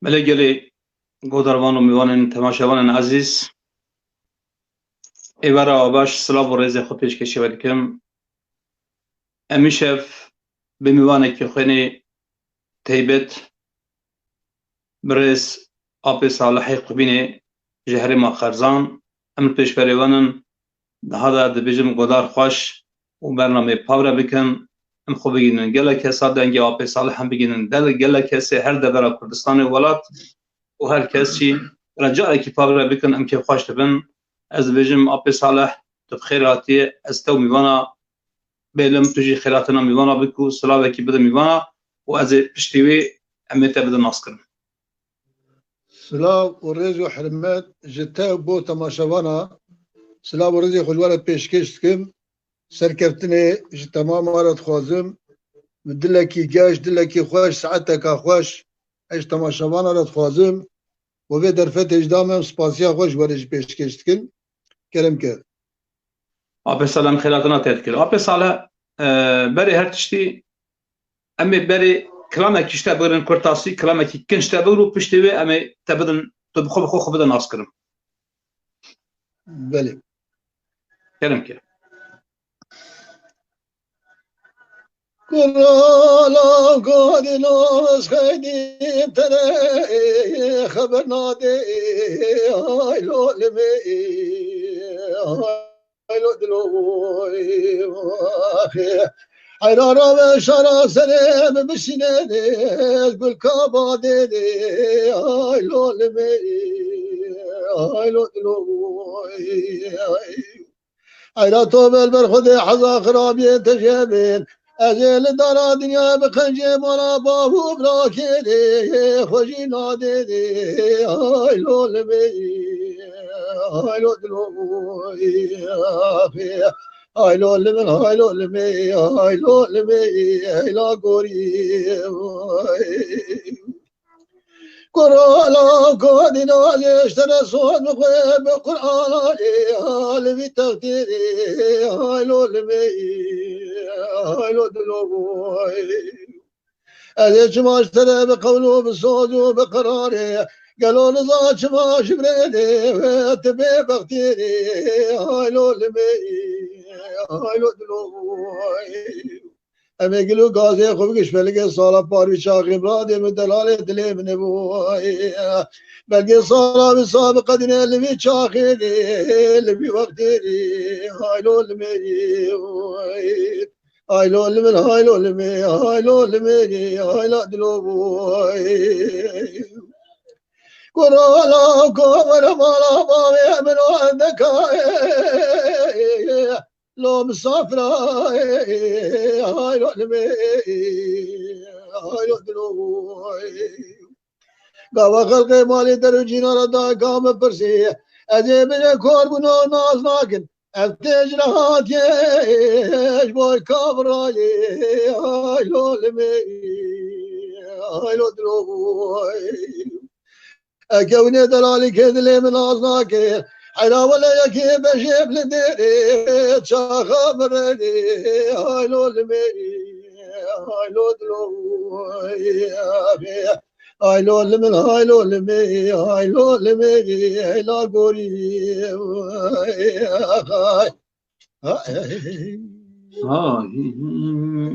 ملګری گودروان و میوان تماشاوان عزیز ایوارا باش سلام و رزق خود پیش کشی ولکم امیشف به میوان که خونی تیبت برز آب صالحی قبینه جهر ما خرزان امر پیش بریوانن هذا دبیجم گودار خوش و برنامه پاورا بکن ام خوب بگینن گله کسا دنگی آب صالح هم بگینن دل گله کسی هر دبر کردستان ولات و هر کسی رجاء کی پاورا بکن ام که خوش تبن از بيجم أبي صالح تبخيراتي أستو ميوانا بيلم تجي خيراتنا ميوانا بكو صلاة كي بدا ميوانا وأزي بشتوي أميتا بدا ناسكر سلام ورزق وحرمات جتا بو تماشاوانا سلام ورزق خلوانا بيشكش كم سركرتني جتا ما مارت خوازم دلكي جاش دلكي خوش ساعتك خوش ايش تماشاوانا رت خوازم وبي درفت اجدامم سپاسيا خوش ورج بيشكش كم كلام كده أبي صالح خيراتنا تذكر أبي صالح بري هرتشتي أمي بري كلامك يشتبرن كرتاسي كلامك كنشتبرو بشتوي أمي تبدن تبخو بخو بدا ناسكرم بلي كلام كده كرالا قادناس خيدي ترى خبر نادي هاي لو لمي هاي لو دلوي حرارة وشرا سلام بشنادي قل كابادي هاي لو لمي هاي لو دلوي حيراتو بالبر خذي حظا خرابي تجابين أجل دارا دنيا بخنجي مالا بابو بلا كيدي خوشي نادي هاي لو لمي هاي لو دلوي هاي لو لمن هاي لو لمي هاي لو لمي هاي لا قوري قرالا قادنا يشترى صوت مخيب قرآن هاي لمي تغتيري هاي لو لمي هاي لو دلوي أذيك ما اشترى بقوله بالصوت وبقراري قالوا نضاج ما شبريني تبي بغتيري هاي لو لمي هاي لو دلوي أمي قالوا قاضي خوبكش بلقي صالة باري شاقي برادي من دلالة دلي من ابوي بلقي صالة بسابقة دنيا اللي في شاقي اللي في وقتي هاي لو لمي هاي لو لمن هاي لو لمي هاي لو لمي هاي لا دلوي كرالا كورا مالا بابي من عندك لو مسافرة هاي لو لمي هاي لو دلوي قاوا خلقي مالي درجينا ردا قام برسي أجيب كور بنو ناز ناكن أفتش رهات يش بوي كابراي هاي لو لمي هاي لو دلوي أكوني دلالي كذلي من أصناكي حيلا ولا يكي بشيب لديري تشاخا بردي هاي لو لمي هاي لو دلوي هاي لو لمن هاي لو لمي هاي لو لمي هاي لا قوري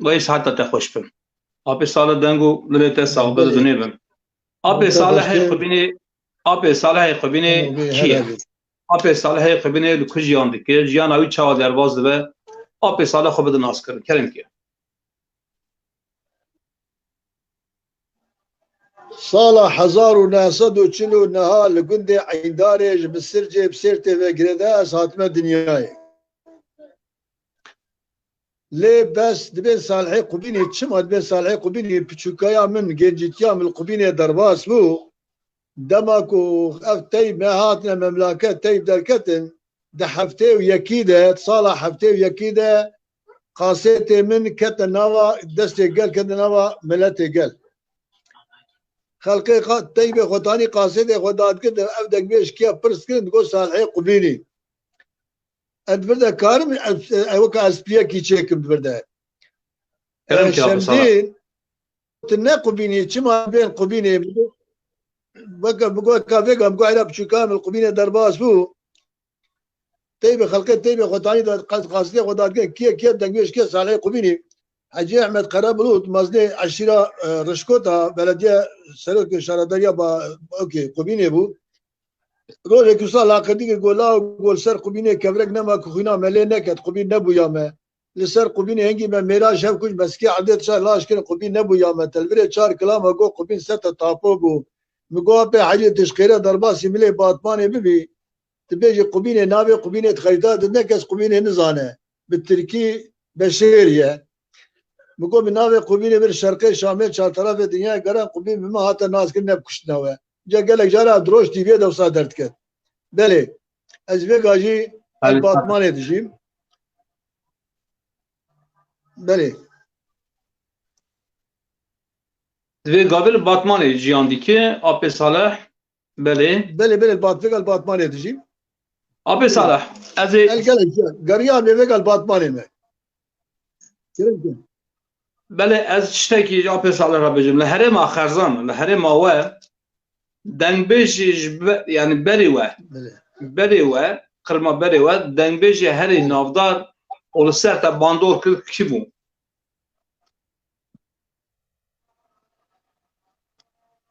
ويش حتى تخوش بم أبي صالح دنگو لليت صعب دنيبم أبي صالح قبيني أبي صالح قبيني كيه أبي صالح قبيني لكجيان دكير جيان أوي تشاو درواز دبا أبي صالح خو بده ناس كر كلام كيه صالح 1940 نهار لقندي عيدارج بالسرجي بسيرتي وقردا ساتمه دنياي ليه بس دبي صالحي قبيني تشمد دبي صالحي قبيني بتشوكايا من جيجيتيا من القبيني درباس بو دمكو افتي مهاتنا مملكه تيب دركتن دحفتي ويكيده صالح حفتي ويكيده قاسيتي من كتناوا دستي قال كتناوا ملتي قال خلقي تيب خطاني قاسيتي خدات كده ابدك بيش كيا برسكن تقول صالحي قبيني انت بردا كارم اوكا اسبيا كي تشيكم بردا شمدين تنا قبيني كما بين قبيني بقول كافيكا بقول على بشو كامل قبيله درباس بو تيبي خلقت تيبي خداني قاصدي خدات كي دنگيش كي صالح قبيله حجي احمد قرابلوت مزني عشيره رشكوتا بلديه سلوك شاردريا با اوكي قبيله بو رول كوسا لاقدي قولا قول سر قبيله كبرك نما كخينا ملينا كت قبيل نبو ياما لسر قبيله هنگي ما ميرا شاف كل مسكي عدد شهر لاش كن قبيل نبو ياما تلبري شهر كلام اقو قبيل ست طابو بو مقوا به حاجه تشقيره درباسي ملي باطمانه ببي تبيجي قبيله نابي قبيله خريطات نكس قبيله نزانه بالتركي بشيريه مقوا من نابي قبيله بالشرقي شامل شار طرف الدنيا قرا قبيله بما هات الناس كنا بكشتنا جا قال لك جرى دروش تي في دوسا درت كت بلي ازبيك اجي الباطمانه تجيب بلي دوی قابل باتمان جیان دیگه آب صالح بلي الباطمانه تجيب آب صالح از قريان بيبقى الباطمانه ما بله از شتکی آب صالح را بجم لهرم آخرزان لهرم آوه دنبش يعني بری و قرما بری و دنبش هری نافدار اول سر تا باندور کی بو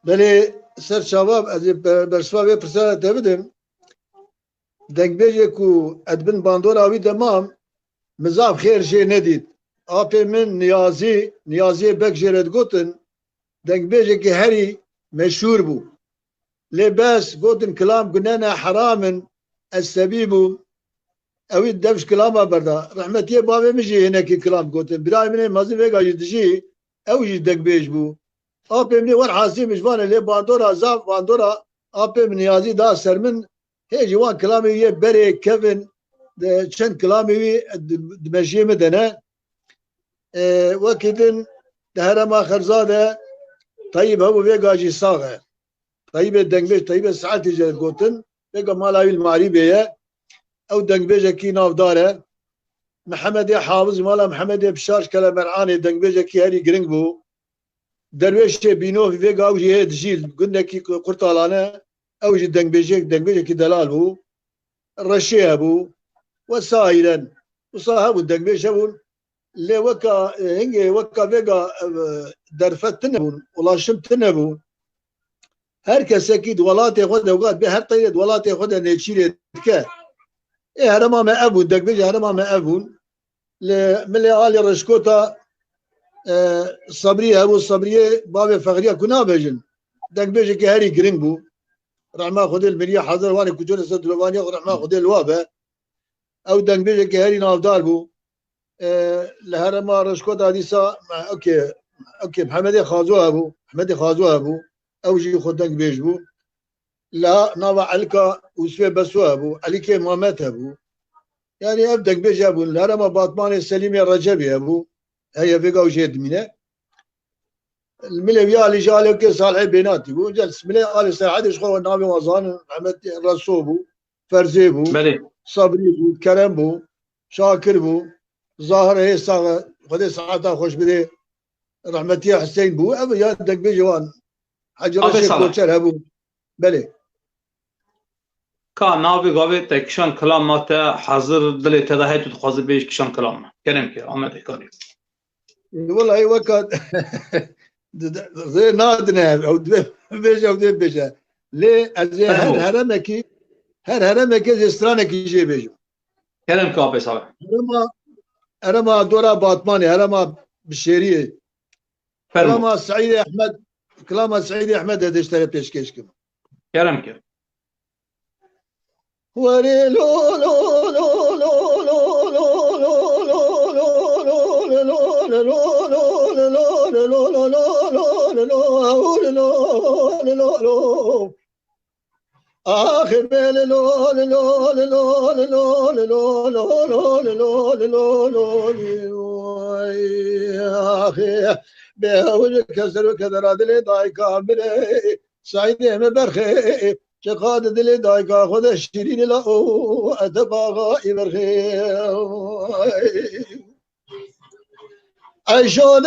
بله سر شباب از برشوا پرسا تبدم دنبش کو ادبن باندور آوی دمام مزاف خیر شي ندید آپ من نیازی بک جرد گوتن دنبش کی هری مشهور بو لباس قوتن كلام قلنا حرام السبيب او الدفش كلامه بردا رحمتي بابا مجي هناك كلام قوتن براي من مازي فيغا يدجي او يدك بيش بو ابي مني ور حاسي مجبانه لي باندورا زاف باندورا ابي من يازي دا سر من هي جوان كلامي هي بري كيفن شن كلامي دمشي مدنا وكدن دهرما خرزاده طيب هو فيغا جي صاغه طيب دنگبیج طيب ساعت جل گوتن بگم مالاوی المعریبه او دنگبیج کی ناف داره محمد حافظ مالا محمد بشارش کلا مرعانی دنگبیج کی هری گرنگ بو درویش بینو في او جه دجیل قلنا کی قرطالانه او جه دنگبیج کی دلال بو رشيه بو وسائلا وصاحب الدنگبیج بو لي وكا هنگي وكا فيغا درفت تنبون ولا شم تنبون herkes ki dualatı khoda ugat be her tayet dualatı khoda neçire ke harama ma abun dekbe harama ma abun le mele ali rashkota sabriye bu sabriye bab fagriya kuna bejin dekbe ki heri green bu rahma khudel miriya hazır vani kucun sadrovani rahma khudel wabe او dekbe ki heri navdar bu le harama rashkota disa اوكي محمد خازو ابو او جي خدك بيجبو لا نضع عليك وسوي بسوا ابو عليك مامات ابو يعني ابدك بيج ابو لا رما باطمان السليم يا رجبي ابو هي فيقا وجيد منه الملي اللي جالي كي صالح بيناتي بو جلس ملي قال سعد شخو النبي وزان محمد رسوبو فرزيبو صبري بو كرم بو شاكر بو ظاهر هي صاغ خدي ساعتها خوش بدي رحمتي حسين بو ابو يا دك بيجوان حجر شيء كوتشر هبو بله كان نابي قابل تكشان كلام ماته حاضر دلي تداهيت تخاذ بيش كشان كلام كلام كي عمد كاري والله اي وقت زي نادنا او بيش ليه ازي هر هرمكي زي استرانك يجي بيجو كلام كابي صالح هرما دورا باطماني هرما بالشيريه هرما سعيد احمد كلام سعيد احمد هذا اشترى بيشكيش كم كلام كيف وري لو لو لو لو لو لو لو آخر بيل لو لو لو لو لو لو لو لو آخر بهوج كسر كذا دل داي كامله سعيد مبرخي شقاد دل داي كا خد شيرين لا ادباغا يبرخي عشود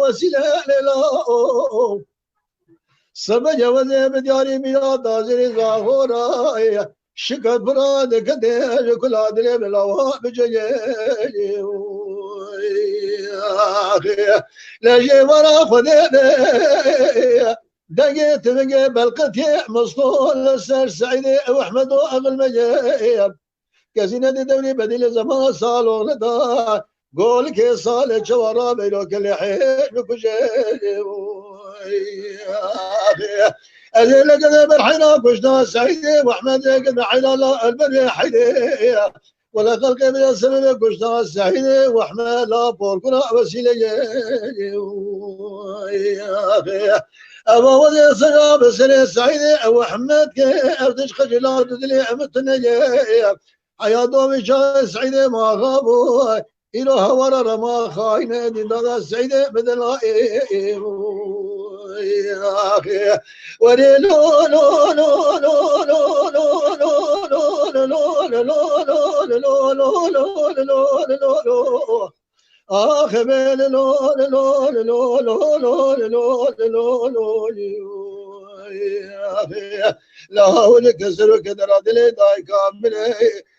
وسيلة لا سبج وزي بدياري مياد دازري زاهورا شكت براد كدير كل عدل بلاوها بجيجي لا جي ورا خذيني دقيت بقي بالقتي مسطول السر سعيدي واحمد واغل مجيب كزينة دولي بديل زمان صالو لدا قول كي صالح شوارا بيلو كل حين بكجيب أزيل كذا برحنا كشنا سعيدي واحمد كذا حلال البر حيدي ولا خلق من السبب كشنا سعيدي واحمد لا بوركنا وسيلة أبا وذي صناب سنة سعيدي واحمد كأفتش خجلات دلي متنجي حياة دومي شاي سعيدي ما غابوا إلو هورا ما خاينة دي دادا سعيدي بدل ولي لو لو لو لو لو لو لو لو لو آخ بين لو لو لو لو لو لو لو لا ولك سرك درا دلي داي كامل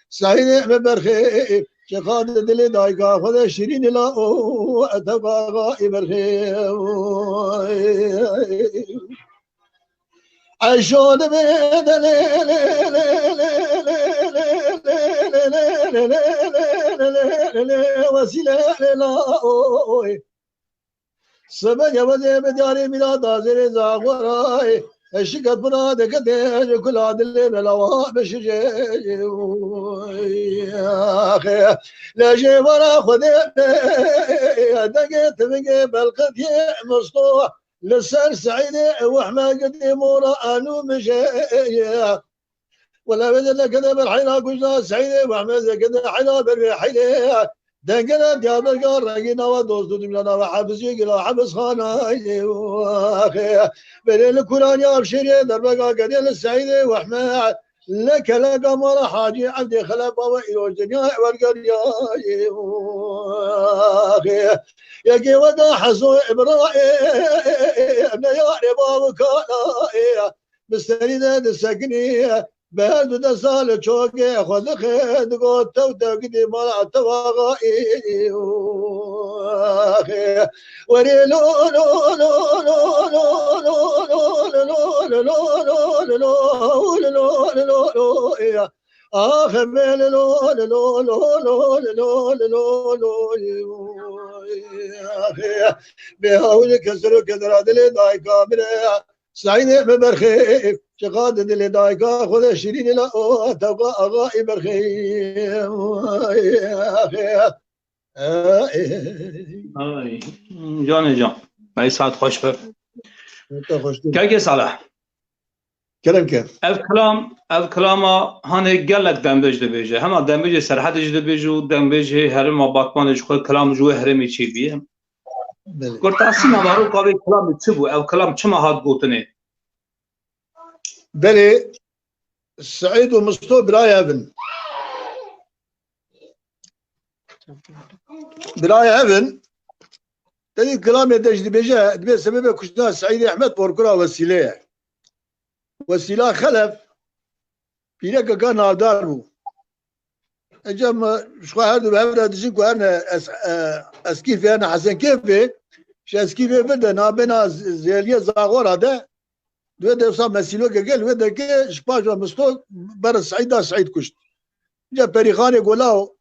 سعيد ببرخي شخاد دلي داي كا خذ شيرين لا او اتبا غائب برخي عشود بين وسيلة لا سبج وزي بدياري ميلاد دازري زاغوراي الشقت براد كدير كل عدل بلاوها بشجي اخي لا جي ورا خذيني دقيت بقي بالقتي مسطوح لسان سعيدي واحمد قديم ورانو مشي ولا بدل كذا بالحينا كشنا سعيدي واحمد كذا حينا بالريحيلي دقنا دياب القار رقينا ودوز دمنا وحبس يقلا حبس خانا اخي بين الكوران يا بشيري دربقا قديل السعيدي واحمد لك لك مال حاجي عبدي خلف بابا إلو الدنيا والقرية اخي يجي ودا حسو ابراهيم يا رباب كانا مستريد السكني بعد دا سال چوكي خذ خد قوت وتقدي ما تواغي اخي وري لو لو لو لو لو لو لو لو اخ من لو لو لو لو لو اخي بهولك سرك درادلي داي كامل سعيد ببرخي شقاد دلي دايكا خذ شيرين لا تبقى اغائي برخي اي جان جان اي ساعت خوش بر كاكي صالح كلام كيف اف كلام هاني قالك دمبج دبيجه هما دمبج سرحت دبيجو دمبج هرم باطمان جو كلام جو هرمي چي بي قلت اسينا مارو قوي كلام تبو او كلام چما هاد قوتني بلي سعيد ومستو براي ابن تدي كلام يدج دبيجه دبي سبب كشنا سعيد احمد بوركرا وسيله خلف بينك كان هادار بو اجم شو هادو بهبره دجين كو انا اسكيف انا حسن كيفي اسكيف بدا نابنا زيليه زاغور هذا دوده صار مسيلو قال ودا كي شباج مستو بر سعيد كشت جا بريخاني قولاو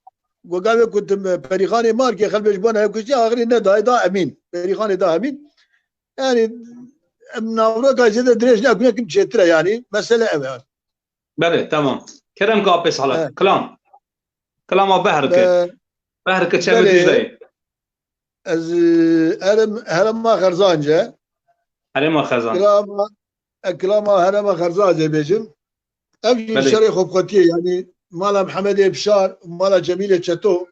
وقال كنت بريخاني ماركي خلف جبنا كشتي اخري ندا دا امين بريخاني دا امين يعني من اوراق جدا دريجنا كنا كنت شترا يعني مساله يعني بله تمام كرم قابس على كلام بحرك شامل جدي از هرم خرزانجه كلام هرم خرزانجه بيجم اجي شريخ خبقتي يعني مالا محمد بشار مالا جميله شتو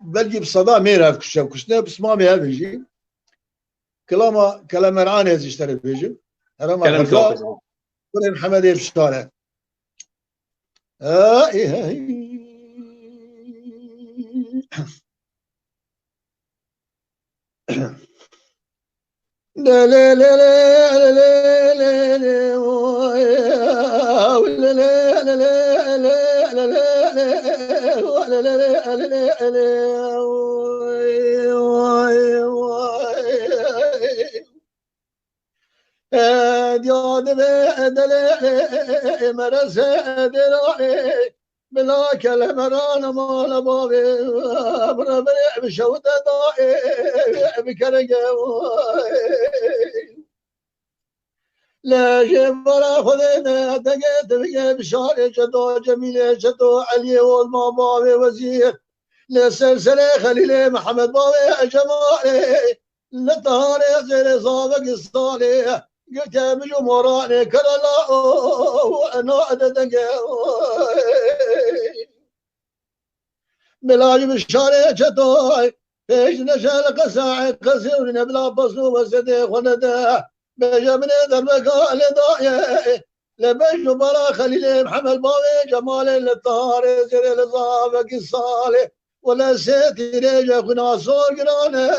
بلجي بصدا ميرا كشنا بس ما بيها بيجي كلام رعاني اشتري بيجم هرم خرزانجه محمد بشار لا لا لا لا لا لا لا ولا لا لا لا لا لا لا ولا لا لا لا لا يا دل مرسى دلالي بلا كلمة أنا ما لبابي بربري بشوت ضائي بكرقة لا جيب ولا خذينا دقيت بقى بشاري شدو جميلة شدو علي والما بابي وزير لسلسلة خليلي محمد بابي جمالي لطهاري زير صابق الصالح قلت بجو مراني كرلا وانا اددقى بلاج بشاري شدو ايش نشال قساعي قسير بلا بصنو وسدي خنده بجمن دربك لضايع لبجو برا خليل محمد باوي جمال للطار زر الصابق الصالح ولا سيتي ريجا كنا صور قرانه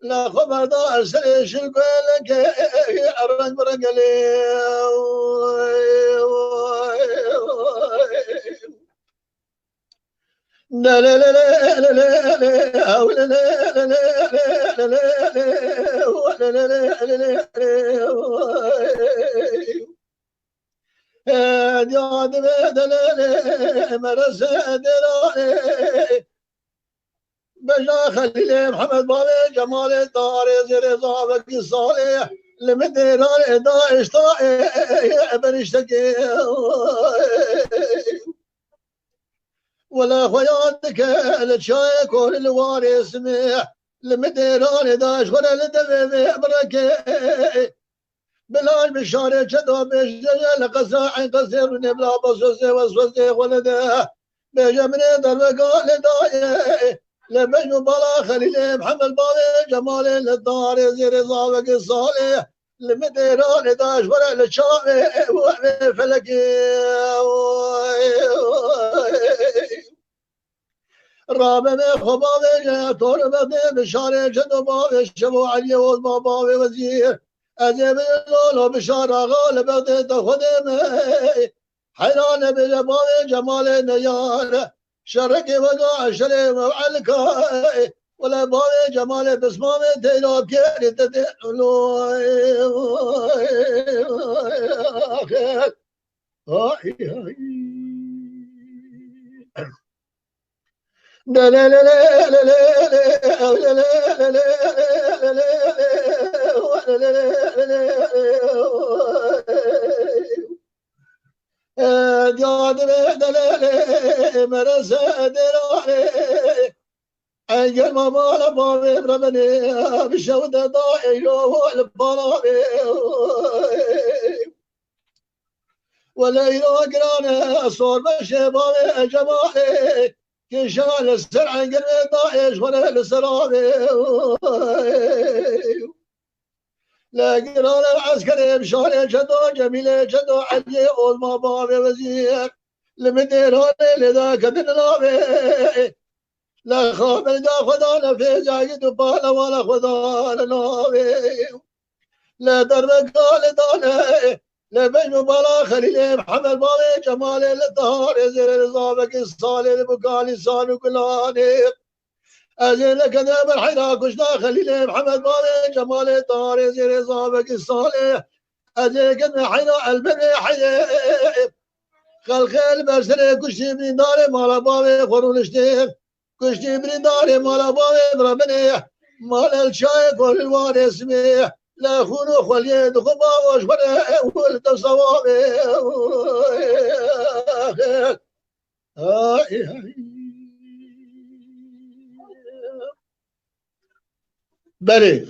لا خبر دار سريش القلق الرنج برقلي لا لا لا لا لا لا ولا لا لا لا لا ولا لا لا يا دل مرسى دلالي بجا خليل محمد بابي جمال الدار زر صابق الصالح لمديران داعش طائع بنشتكي ولا خيانتك لتشايك وللواري اسمح لمديران داعش ولا لدبي بركي بلاش بشارة شدو بشجع لقصاع قصير بلا بصوصي وصوصي ولده بجمني دربقا لداعي لبجو بلا خليل محمد بابي جمال للدار زير صابق الصالح لمديران داعش ولا للشامي وحمي فلكي رابع خبابي طول بدي بشارة شدو بابي شبو علي وزما بابي وزير أجيب اللولو بشارة غالب بدي تخدمي حيران بجبابي جمال نيار شرقي وقع شريم وعلكاي ولا بابي جمال بسمامي تيلو كيري تدلو لا لا لا لا لا لا لا لا لا مرسى دلالي أجل ما مال بابي بربني بشودة ضايع والبلابي ولا يقرأنا صور بشبابي جمالي كشال السرع قلبي ضايش ولا السرابي لا قرار العسكري بشاري شدو جميلة شدو علي ما بابي وزير لمديروني لذاك النابي لا خابر دا خدانا في جايد بالا ولا خدانا نابي لا دربك قال دانا لا بجم بالا خليل محمد بابي جمال للطهار زر الصابق الصالح بقى لسان وكلاني أجل كذا بالحيرة كشنا خليل محمد بابي جمال الطهار زر الصابق الصالح أجل كذا حيرة البني حيب خلق البشر كشتي من دار مالا بابي خورون اشتيب كشتي من دار مالا بابي بربني مال الشايك والوارث ميح لا خونو خليد خبا وشبره ولد صوابي بلي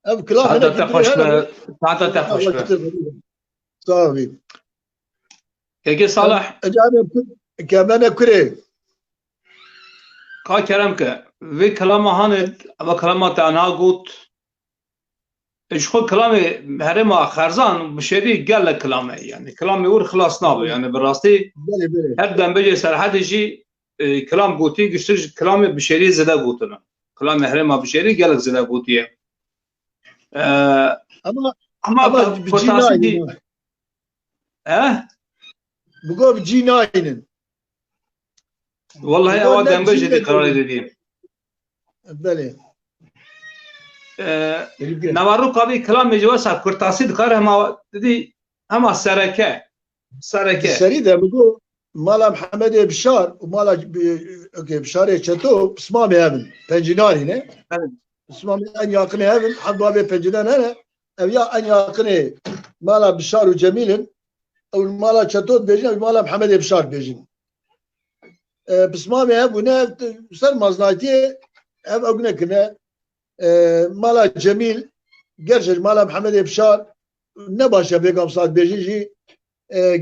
تعال تخش تعال تخش صافي كي صالح كمان كري كا كلامك في كلام هاند اما كلامات انا قلت ايش خو كلامي هرما خرزان بشري قال لك كلامي يعني كلامي ور خلاص نابه يعني براستي بله بله هردم بيجي سرحد شي كلام قوتي قشتج كلامي بشري زدا قوتنا كلامي هرما بشري قال لك زدا قوتي اما اما بجي كرتاسي دي ناين بقول بجي ناين والله بقول اواد دم بيجي دي نجي قرار دي بله نوارو قابي كلام جواسا كرتاسي دكاره ما دي اما سركه السريده بقول مالا محمد بشار ومالا اوكي بشار چتو اسمه هبن بنجناري نه اسمه ان يقن هبن حد باب بنجنان انا او يا ان يقن مالا بشار وجميل او مالا چتو بيجن مالا محمد بشار بيجن بسمه هب ونا سر مزناتي اب اغنى كنا مالا جميل gerçek mala Muhammed Ebşar ne başa begam saat bejiji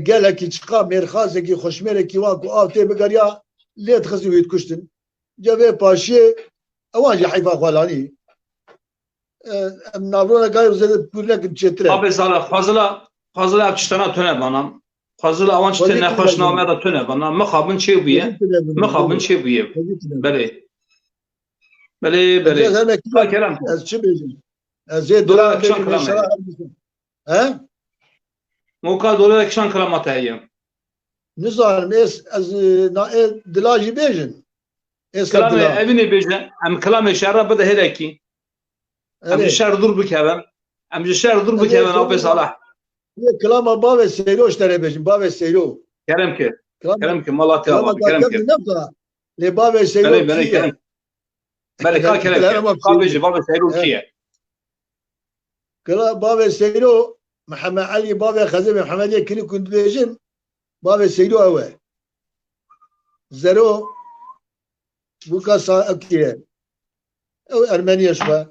geleki çıka merhazeki hoşmereki wan ku avte begarya let khasi wit kuştin ceve paşe awaji hayfa xwalani navrona gayr zede purlek çetre abi zala fazla apçtana töne bana fazla avanç te ne hoşname da töne bana mekhabın çe buye mekhabın çe buye bele ka kelam az çi bejim az zed dola dola akşam bejim kelam ha موقع dola akşam kelamat hayye nizarim es az na dilaji bejin es kelam evini beje em kelam şerra bada helaki em şer dur bikavem em şer dur bikavem abi salah kelama bave seyro iştere bejim bave seyro كلام كي مالاتي أبغى كلام كي le bave seyro بله كلام بله كلام بيجي بابا سيرو كيه كلا بابا سيرو محمد علي بابا خزيم محمدية كلي كنت بيجن بابا سيرو هو زرو بوكا سا أكيه أو أرمينيا شبه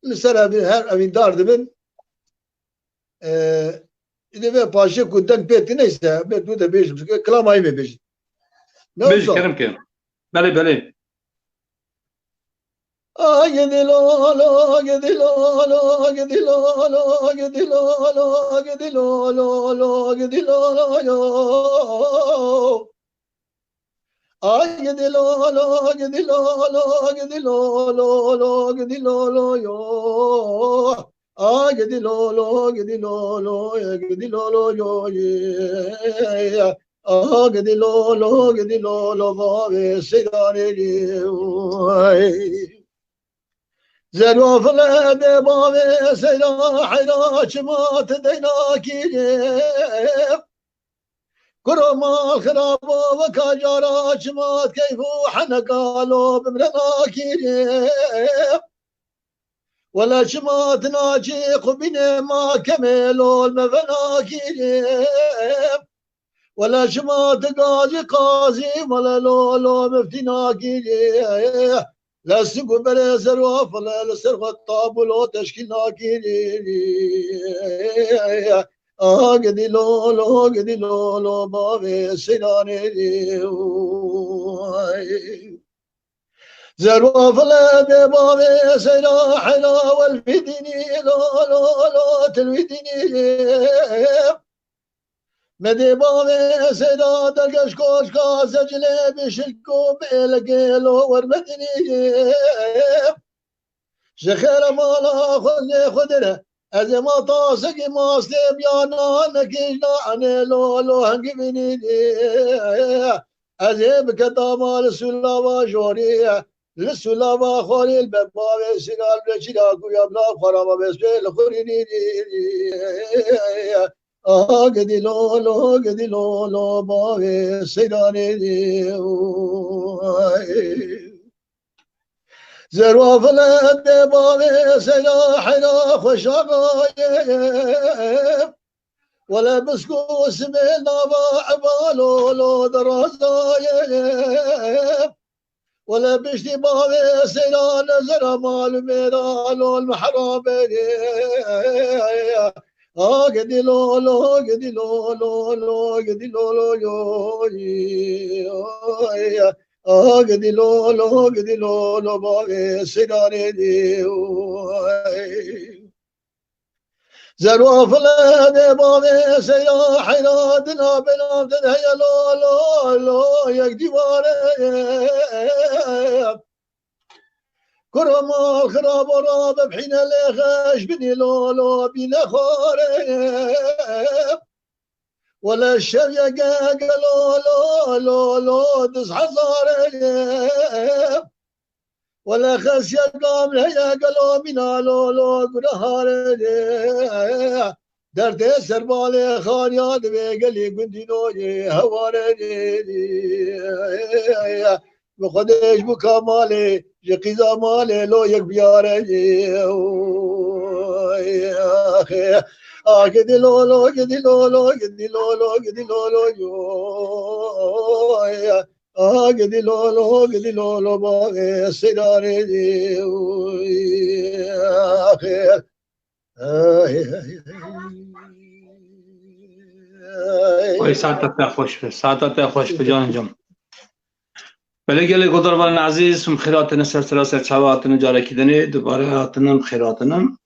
لسنا هر أمين دار دبن إذا بقى باشا كنتن بيت نيسا بيت وده بيجن كلام هاي بيجن بيجي كلام كي بله Gidi lolo, gidi lolo, gidi lolo, gidi lolo, gidi lolo, gidi lolo, ay gidi lolo, gidi lolo, gidi lolo, gidi lolo, ay gidi lolo, gidi lolo, gidi lolo, ah gidi lolo, gidi lolo, vavi sidani, زلوف لدي بابي سلاح راجمات ديناكي كرما الخراب وكاجارا جمات كيف حنا قالوا بمرناكي ولا شمات ناجي قبنا ما كملوا المفناكي ولا شمات قاضي قاضي ولا لولو مفتناكي لا سنقول بلا زروف ولا لسرغ الطابلو تشكيل ناكيني قدي لولو قدي لولو بابي سناني زروف لا بابي سلاحنا والفدني لولو تلويدني مدي بابي سيدا دلقش كوش كاس جلبي شلكو بيلقيلو ورمدني شخير مالا خذني خدره از ما طاسقي ماسلم يا نانكينا عني لولو هنقبني از بكتامال سلاوا جوريه لسلاوا خوري البابي سيقال بلشيلاكو يبلا خرابا بسبيل خوريني قدي لولو بابي سيداني زروف لد بابي سلاحنا خشاقايب ولا بسكوس من عبالو لو درازايب ولا بشتي بابي سيدان زرع مال ميدانو المحرابين قدي لولو قدي لولو قدي لولو قدي لولو قدي لولو بابي سيداني زروافل بابه سیاح حیرادنا بنامدن هیا لا لا لا یک دیواره کرمال خراب و را ببحین لخش بنی لا لا بین خاره ولا الشر يقاق لا لا لا لا دس حزاره ولا خس يقام لها قلو منا لا لا قرهاره درد سربال خان ياد بقلي قندي نوجي هواره بخدش بكمالي جقيزا مالي لو يك بياره قدي لولو قدي لولو قدي لولو قدي لولو قدي لولو قدي لولو باغي سيداري خير وای ساعتت خوش به جان جم بله گله قدربان عزیز هم خیراتن سر چواتن جاره کدنی دوباره هاتنم خیراتنم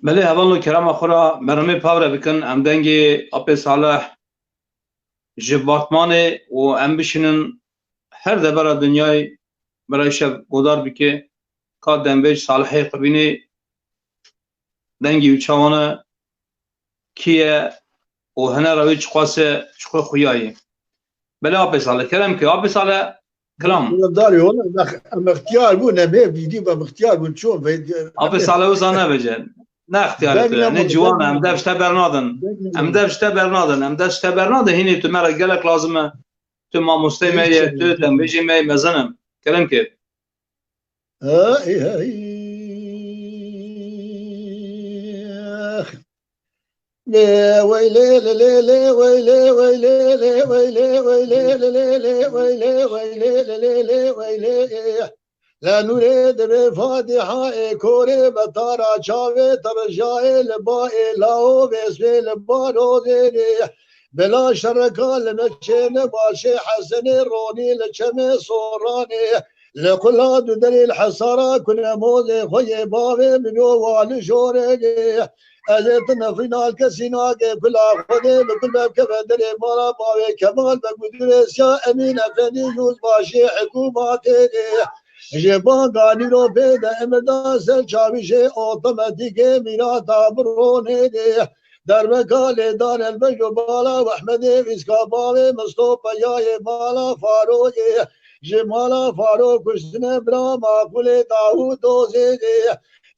بله اولو کرام خورا برنامه پاور بکن امدنگی اپ صالح جباتمان و ام بشینن هر دبر دنیای برای شب گدار بکه که دنبیج صالحی قبینی دنگی و چوانه کیه و هنه روی چخواسه چخو خویایی بله اپ صالح کرم که اپ صالح کلام داری والله اختیار بو نمه بیدی با اختیار بو چون اپ صالح وزانه بجن نه اختیارت نه جوان ام دفشته برنادن ام دفشته برنادن هینی تو مرا گلک لازمه تو ما مستیمه تو دنبیجی می مزنم کلم که لا ويلي لا لا ويلي ويلي لا ويلي ويلي لا لا ويلي ويلي لا ويلي لا نريد بفاتحة كوري بطارة شاوي ترجاي لبائي لاو بسمي لبارو ديني بلا شركة لمشين باشي حسن روني لشمي صوراني لقلاد دري الحصارة كنا موزي خوي بابي منو والي شوري أزيت نفرنا الكسينا كل خدي بكل باب كبدري مالا بابي كمال بقدر يا أمين أفندي يوز باشي حكوماتي جبان قاني رو بيدا امدا سل چاوشي اوتوماتيكي ميرا تابروني در مكالي دار البجو بالا واحمدي فيسكابالي مصطوبة ياي مالا فاروجي جمالا فارو كشتنا برا معقولي داود دوزيدي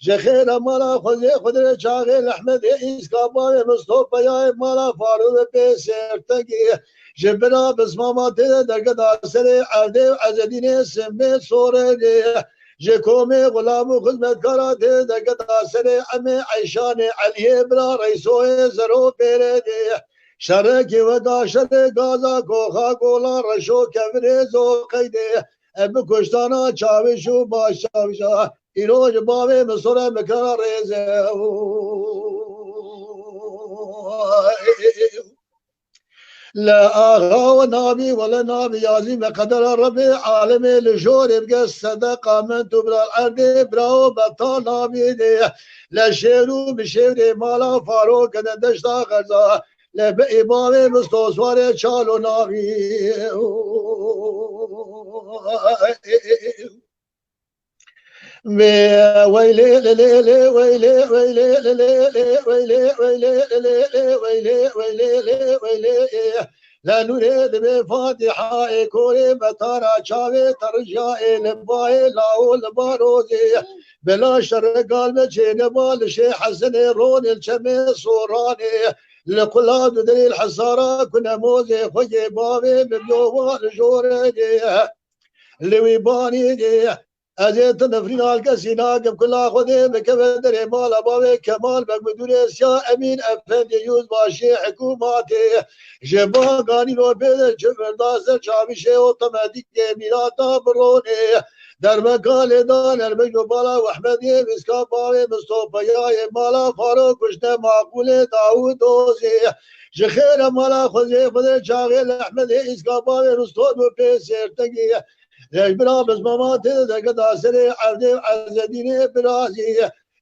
جخير مالا خوزي خدر چاغي احمد فيسكابالي مصطوبة ياي مالا فارو بيسيرتكي جبنا بسمامات درگه داسره عرده و عزدین سمه سوره جکوم غلام و خدمتکارات درگه داسره ام عیشان علیه برا رئیسوه زرو پیره شرکی و داشت گازا کوخا گولا رشو کفره زو قیده ام کشتانا چاوشو باش چاوشا اینو جبابه مصوره مکرا ریزه لا آغا ونابي ولا نابي يازيم قدر ربي عالمي لجور بقى الصدقة من تبرا العرض براو بطال نابي دي لا شيرو بشيري مالا فارو كده دشتا غرزا لا بإبامي مستوصواري چالو نابي ويلي ليلي ويلي ويلي ليلي ويلي ويلي ليلي ويلي ويلي ويلي لا نريد بفاتحة كوري بطارة شاوي ترجاء لباي لاو لباروزي بلا شر قال مجين بالشي حسن رون الشمي صوراني لقلاد دري الحصارة كنا موزي خوي بابي ببيوان جوري لوي باني أزيت نفرين الكسينا قب كل خذي بكبدر مال أبوي كمال بقدر يا أمين أفندي يوز باشي حكوماتي جبان قاني لو بيد جبر داس شابشي أوتوماتيك ميراتا بروني در مقال دان المجو بالا وأحمدي بسكاباوي مصطفى يا مالا فاروق كشنا معقول داود دوزي جخير مالا خذي بدر شاغل أحمدي إسكاباوي مصطفى بيسيرتقي ليش برا بس ماما تدق داسري عرضي عزديني برازي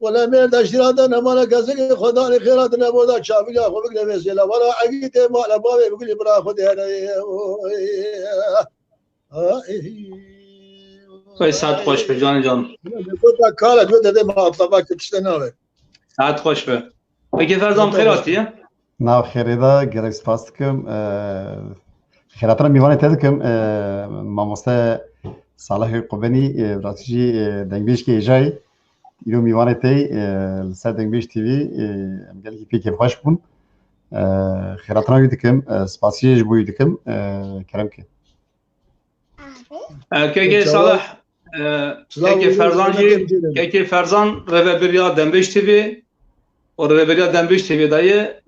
ولا مير داشترات نمانا كزك خداني خيرات نبودا شافيلا خبك نبيسيلا ولا عقيت ما لبابي بقول برا خد هنا وای ساعت خوش به جان جان قلت كالت بده ما طبعك تشتناوي ساعت خوش به بگی فرزام خیراتیه ناو خیریدا گرک سپاس دکم خیراتنا میوانه تدکم ماموسته صالح قبنی براتجی دنگبیش که ایجای ایرو میوانه تی لسر دنگبیش تیوی امگلی که پیکی خوش بون خیراتنا یدکم سپاسیش بو یدکم کرم که که صالح که فرزان ربریا دنبیش تیوی و ربریا دنبیش تیوی دایه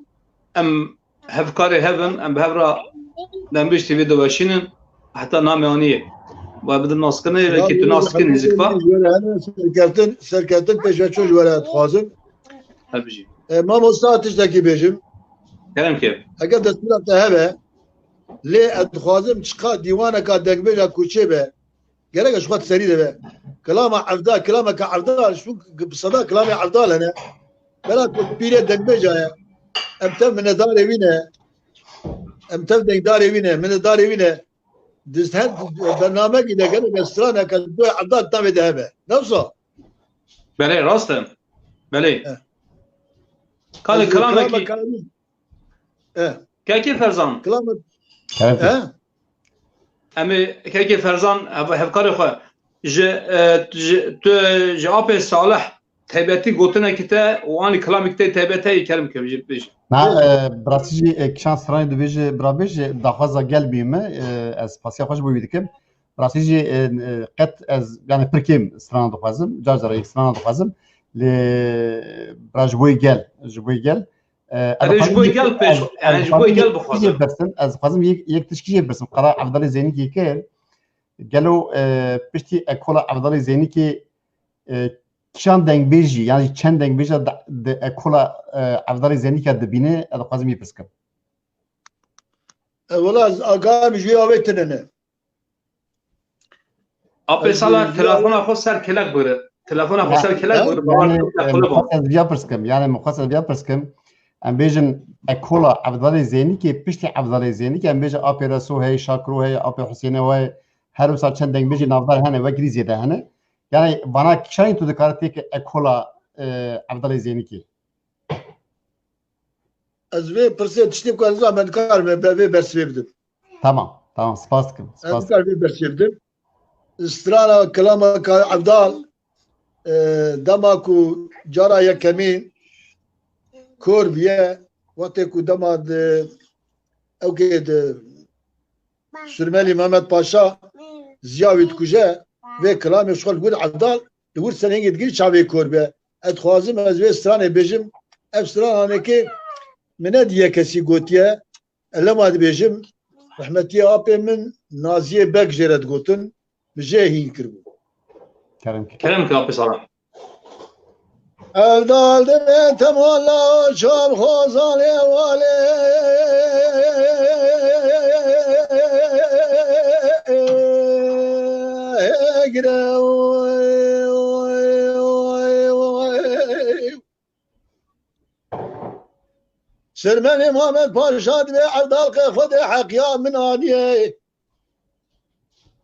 ام هفکاری هفن ام بهفرا دنبیش تیوی دو باشینن حتی نامیانیه و بدن ناسکنه که تو ناسکن نزیکفا سرکتن پیشوچو جوارت خوازم هبجی ما مستعدش دکی بیشم کرم که اگر دستورات هبه لی ادخوازم چقا دیوانه که دنبیجا کوچه به گرگش خود سریده به كلام عبدال كلامك عبدال شو بصدق كلامي عبدال انا بلا بيري دنبجا امتى من داري وينه امتى داري وينه من داري وينه دست هاد برنامج اذا قال استرانا كان عبدال تام ذهبه نفسه بله راستم بله قال كلامك كيف فرزان كلامك اما كيف فرزان هفكار خو جواب صالح تبعتي قلتنا كتا واني كلامك تبعتي كلام كبير بيش نا براتجي كشان سراني دو بيجي برابيج داخوازا قلبي ما از باسيا خوش بو بيدكم براتجي قد از يعني بركيم سران دخوازم جارجر سران دخوازم ل براجبوي قال جبوي قال جبوي قال بيش يعني جبوي قال بخوازم از خوازم يك تشكي برسم قرار عبدالله زيني كي كان قالوا بشتي اكولا عبدالله زيني كي كشان دنگبيجي يعني چند دنگبيجا اكولا عبدالله زيني كي دبينه هذا قازم يبسكم والله اقام جوي اويتنن ابي صلاة تلفون خو سر كلك بره تلفون خو سر كلك بره مخصص بيابرسكم يعني مخصص بيابرسكم ام بيجن اكولا عبدالله زيني كي بشتي عبدالله زيني كي ام بيجا ابي رسو هي شاكرو هي ابي حسين هي هر وسط چند دنگبیجی نافدار هنه و گری زیده هنه یعنی بنا کشانی تو دکارتی که اکولا عبدالله زینی کی از وی پرسید تشتیم که از من کار به برسوی بدم تمام سپاس کم از کار به برسوی بدم استرانا کلام که عبدال دما کو جارا یکمین کور بیه وقتی کو دما او که سرمالی محمد پاشا زیاوید کجا و کلامی شغل گود عبدال دور سنینگی دگیر چاوی کور به ادخوازم از وی استرانه بیجم استرانه که منه دیه کسی گوتیه لما دی بیجم رحمتی آپی من نازیه بک جرد گوتن بجه هین کربو كلامك آپی صراحة عبدال دمین تمالا شام خوزانه واله سرمني محمد پاشا به عبدال که خود حقیا من آنیه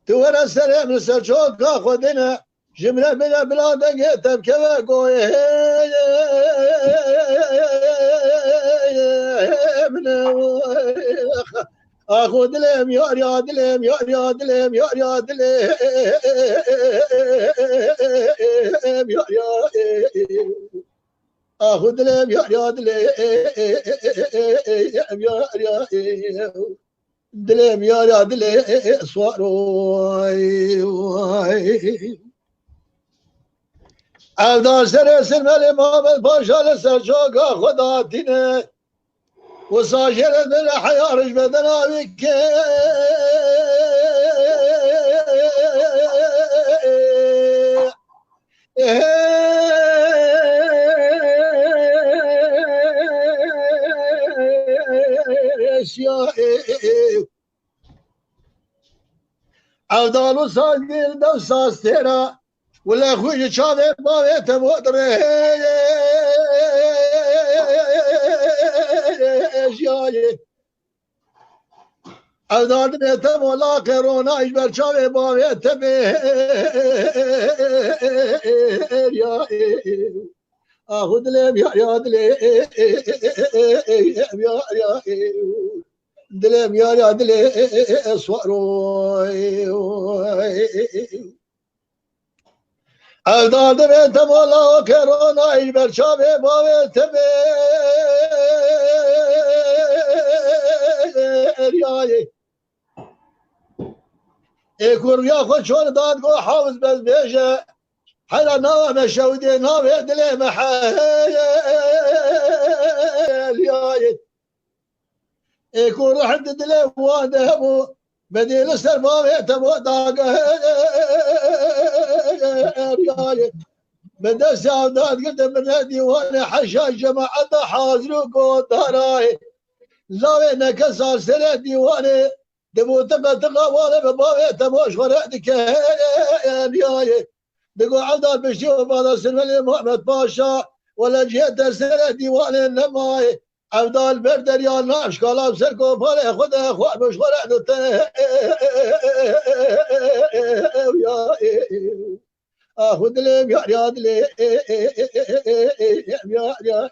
تو ورا سر من سر چوک که خودنا جمله بلا بلا دنگه تبکه و گوه من اخو دلم یا دلم یا دلم یا دلم اخو دلم یا دلم دلم یا دلم اسوار عبدال سر سرمل محمد پاشا لسر چوکا خدا دینه و ساجر دل حیارش بدن آبی که عبدال و ساجر دو ساستیرا ولا خوي شافي ما تمودر جاي أولاد بيتم ولا كورونا يجبر شافي ما تبي يا أخذ لي يا دلي يا دلي يا دلي صوروي أولاد بيتم ولا كورونا يجبر شافي ما تبي يا يكون يا خو شلون داد قو حافظ بس بيجا حلا نوى مشودي نوى دلي محل يا يكون حد دلي وادهبو بديل السلمان يتبو داق يا بدأ سعودات قلت من ديوان حشاش جماعة حاضر قود داراي زاوية كسر سنة ديواني دبو تقا وانا ببابي تموش ورقدك يا دقو عبدال بشيو بعد سلمي محمد باشا ولا جيت سنة ديوان النماي عبدال بردر يا ناش كلام سركو بالي خدا اخوان مش ورقدك يا اخذ لي يا دلي يا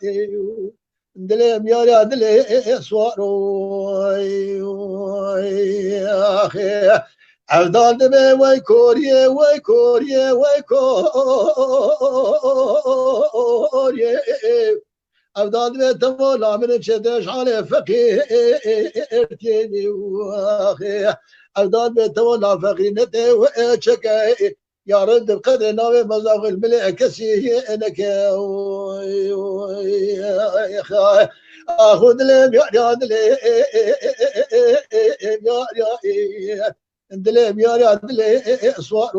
دلي يا دلي صواروي اخي عبدال دمي وي كوريا وي كوريا وي كوريا عبدال دمي تمولا من شدش على فقير تيني واخي عبدال دمي تمولا فقير نتي وشكاي يا رد القدر ناوي مزاغ الملئ كسي انك يا خا اخذ لي يا دلي يا دلي يا دلي صوار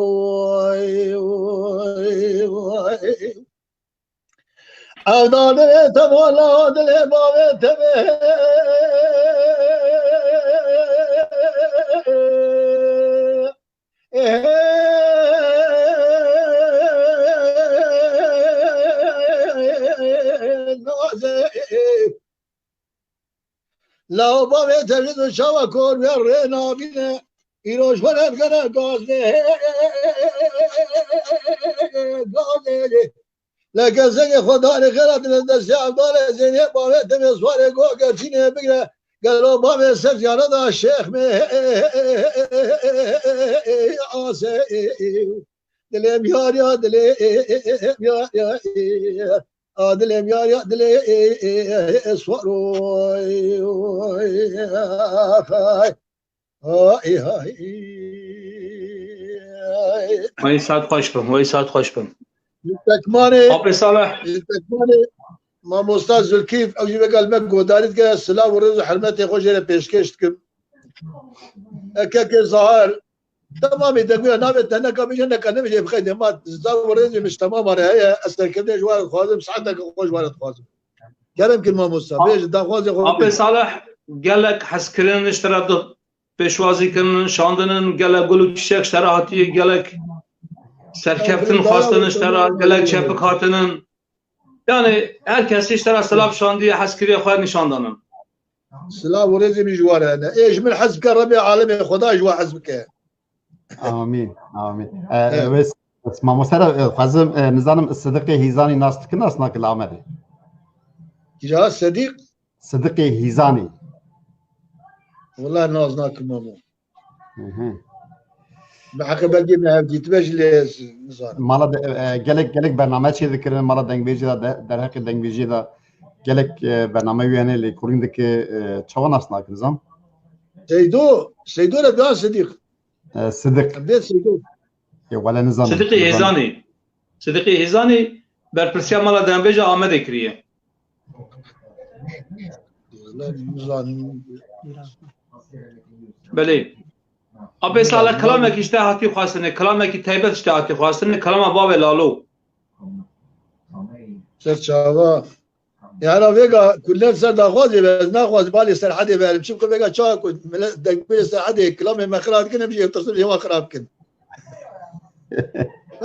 اودال تبولا دلي باب تبه لو بابي تجد شوا كور بيرنا بينا يروش فرد كنا قاصدي قاصدي لكن زي خدا لخيرات الدرس عبدال زين بابي تبي سواري قو قرشيني بقرا قالوا بابي سر زيارة الشيخ مي آسي دلي يا دلي يا دلي يا دلي اسوروي هاي هاي وای ساعت خوش بم وای ساعت خوش بم تكماني آب صالح ما مستاذ زلكيف او يبقى المك ودارت كده السلام ورز حرمتي خوش الى بيشكشتكم كاكي ظاهر تمام تقول انا بتنا كمجنا كان مش بخدمات ورز مش تمام هي اصلا كده جوار خوازم ساعتك خوش وارد خوازم كلام كلمه مستاذ بيش دا خوازي آب صالح قالك حسكرين اشتراد پیشوازی کردن شاندنن گله گلو چیک شراحتی گله سرکفتن خواستن اشترا گله چپ کارتنن yani herkes اشترا سلام شاندی حسکری خود نشاندنن سلام ورزي من جوار انا ايش من حسبك ربي عالمي خدا جوا حسبك امين امين بس ما مستر خازم نظام الصديقي هيزاني ناس تكنا اسناك العمل جا صديق صديقي هيزاني والله نازناك مامو بحق بلقي ما بديت بجلس مالا جلك برنامج شي ذكر مالا دنگبيجي در حق دنگبيجي دا جلك برنامج يعني اللي كورين دك چوان اسناك نظام سيدو ربيان صديق صديق بديت سيدو ولا نظام صديقي هيزاني برپرسيا مالا دنگبيجي آمده كريه بله آب سال کلامه که اشتهاتی خواستنه کلامه که تایبت اشتهاتی خواستنه کلام باب لالو سرچاوا يعني فيجا كل سر داخوزي بس ناخذ بالي سر حد بالي بشوف فيجا تشاك دق بي سر حد كلام ما خراب كنا بيجي يتصل هو خراب كن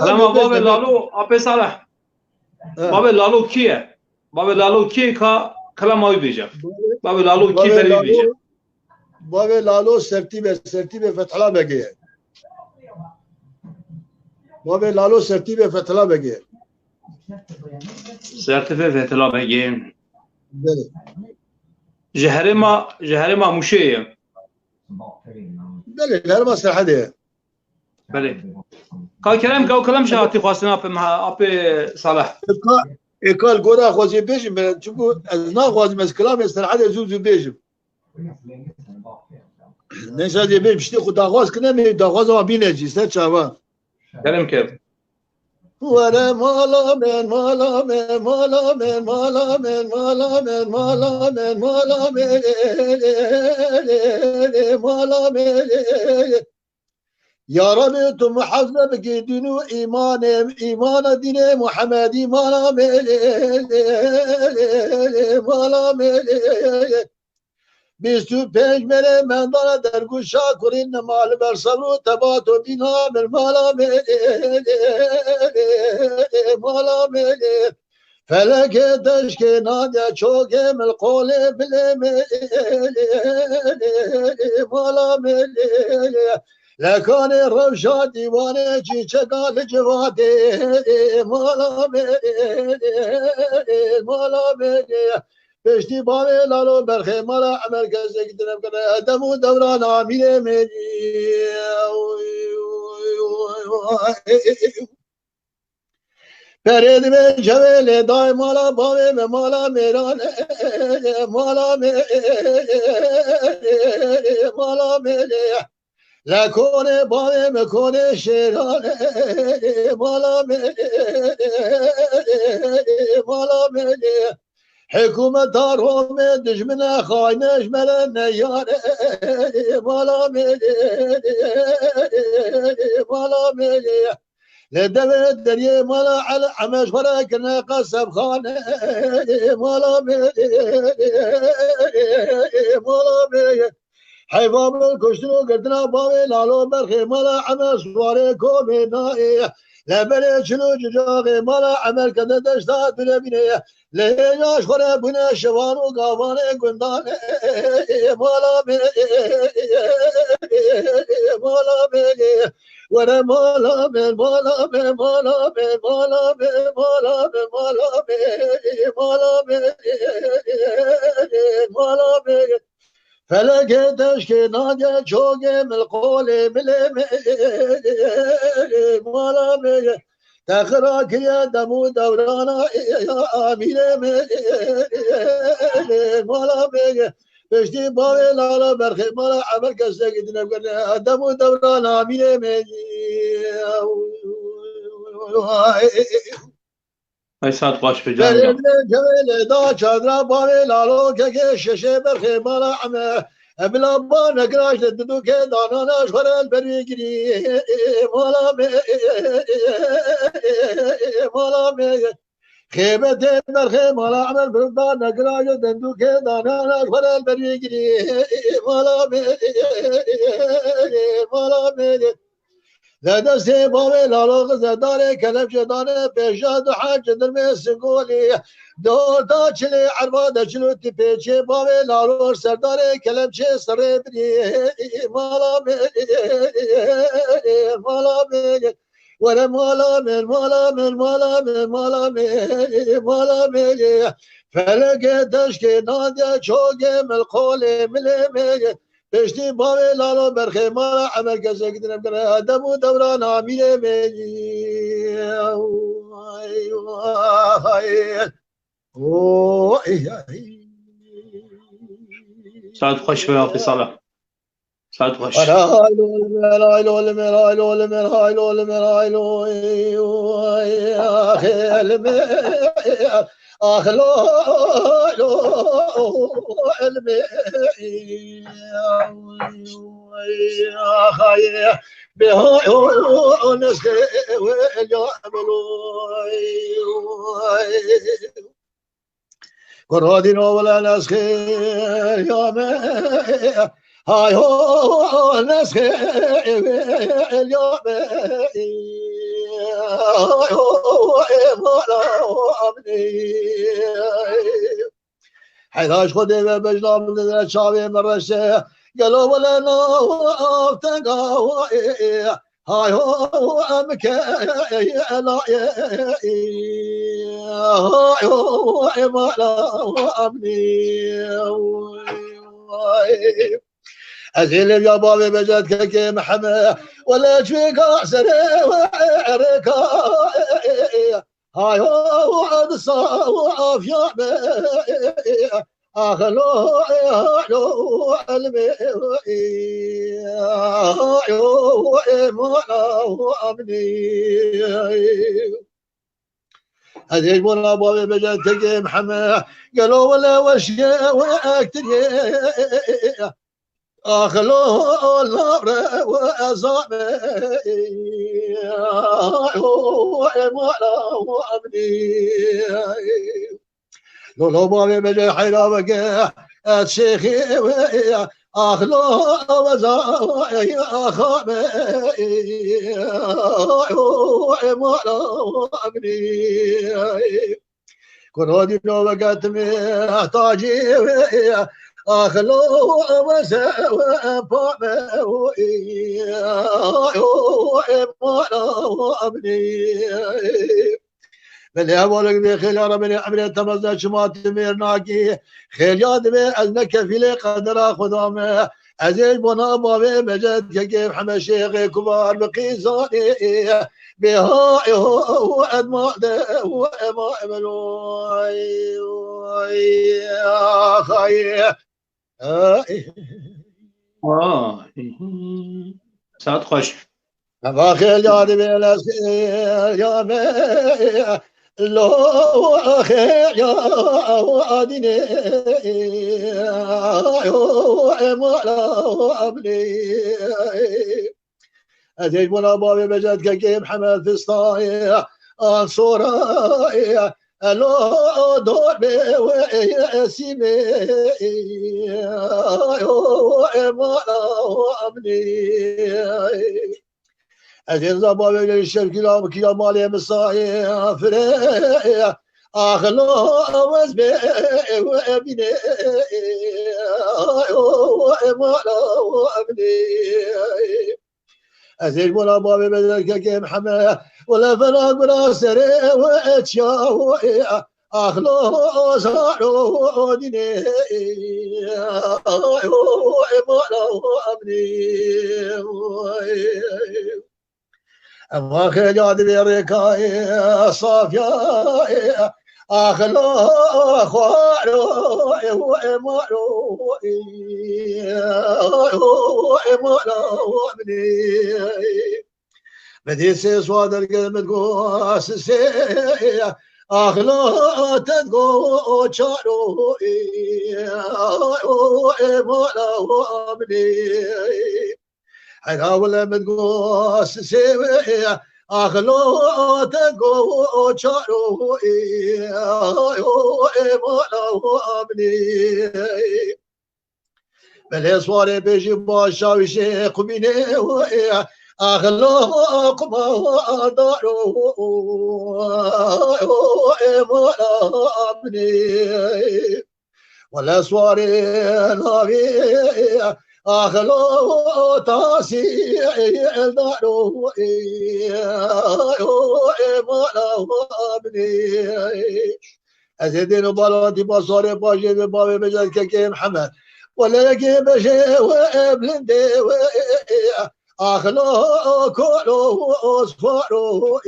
لما باب لالو أبي صالح باب لالو كيه باب لالو كيه كلام ما يبيجه باب لالو كيه بري بيجه باب لالو سرتيب فتح الله بقيه باب لالو سرتيب فتح الله بقيه سرتيب فتح الله بقيه بله جهرما مشيه بله هر ما سرحده بله كلام شاتي خاصنا أبي صالح إيكال قودا خوازي بيجم شوفوا أنا خوازي مس كلام سرحده زوز بيجم نشا دي بيجم شتي خدا خواز كنا مي دا خواز ما بينجي سرچاوا كلام كيف ولا مالا من مالا من مالا من مالا من مالا من مالا من مالا من مالا من يا رب تم حفظنا بقيدنو إيمان دين محمدي مالا من مالا من بیست و پنج مره من داره در گوشا کرین مال بر صبر و تبات و بینا من مالا مالا فلک دشک نادیا چوگه مل قول بله مالا لکان روشا دیوانه چی چگال جواده مالا بشتی باوی لالو برخی مالا عمل کسی که دنم کنه ادم و دوران آمین میدی پرید من جویل دای مالا باوی من مالا میران مالا میری لکونه باوی مکونه شیران مالا میری حکومت دارهم دشمن خاینش ملن نیاره مالا میلی لدوه دریه مالا عمش فرا کنه قصب خانه مالا میلی حیوان کشتن و گردنا باوی لالو برخی مالا عمش سواره کومی نایی لبره چلو جاغی مالا عمل کنه دشتاد بینه بینه لیاش خوره بونه شوان و گاوانه گندانه مالا میلی وره مالا میلی فلک دشک نادیا چوگه مل قول بله مالا میلی تخرا کیا دمو دورانا آمینه مالا میگه بشتی باوی لالا برخی مالا عمل کسی که دینم کنه دمو دورانا آمینه میگه ای ساعت باش به جانب جویل دا چادرا باوی لالو که ششه برخی مالا عمل بلا با نگراش ددو که دانانش خورل بریگری مالا میگه خیبت برخی مالا عمل بردا نگراش ددو که دانانش خورل بریگری مالا میگه دست باوی لالو غزدار کلم شدانه پیشاد و حج درمی سنگولی دور دا چلی عرباده چلو تی پیچه باوی لالو سردار کلم چه سره بری مالا میگه وره مالا میگه فلک دشک نادیا چوگه مل قول مله میگه بشتی باوی لالو برخی مالا عمل کسی که دنم کنه ادم و دوران آمینه میلی ساعت خوش به آقی صالح ساعت خوش أخلو علمي خايف بهو نسخ قرادين ولا نسخ يوم هاي هو نسخ اليوم حيثاش خدي بجلا من الشعبي من رشه قالوا ولا ناف تنقاوي هاي هو أمك لا هاي هو ما أمني أزيل يا بابي بجدك كي محمد ولا تفيق عسري وعركا هاي هو عد صاف يا بي أخلو يعلو علمي يعلو إيمانه أمني هذه المنا بابي بجدك محمد قالوا ولا وشي واكتري أخلو النار وأصابي إيمانه أمني لو بابي بجي حيرا بقى الشيخي أخلو وزاي أخامي إيمانه أمني كنودي لو بقت محتاجي أخلو وزاي فامي إيمانه أمني من أولك بخيل ربني عمري تمزنا شمات مير ناقي خيل ياد بي أزنك في قدر خدامه عزيز بنا بابي مجد كيف حمى شيخ كبار بقيزاني بهاي هو أدماء وما أملوي خاي ساعت خوش ما خيل ياد بي الأسير يا مي لو خير يا وادني ما أبني أجيب ولا بابي بجدك كيف حمل في الصايع صورة لو دور بي ويسيمي ما أبني أجل بابي للشرك كلا مالي مصايا فريا أخلو وزبي وابني ومالو أبني أزيج ولا بابي بدلك كيم حمايا ولا فراق ولا سري واتشاوي أخلو زارو ديني ومالو أبني أما خيجاد بيركاي صافيا أخلو أخوارو وإمارو وإمارو أبني بديسي صوادر قلمت قواسسي أخلو تدقو تشارو وإمارو أبني حيحاول متقوس سوي أخلو تقو تشارو إيمانه أبني بالإصوار بيجي باشاوي شيخ بيني أخلو قما دارو إيمانه أبني والأصوار ناوي أخلو تاسي الدارو إيمانه أبني أزيدين بالاتي بصاري باشي ببابي بجد كيم حمد ولا كيم بشي وابلندي أخلو كولو أصفارو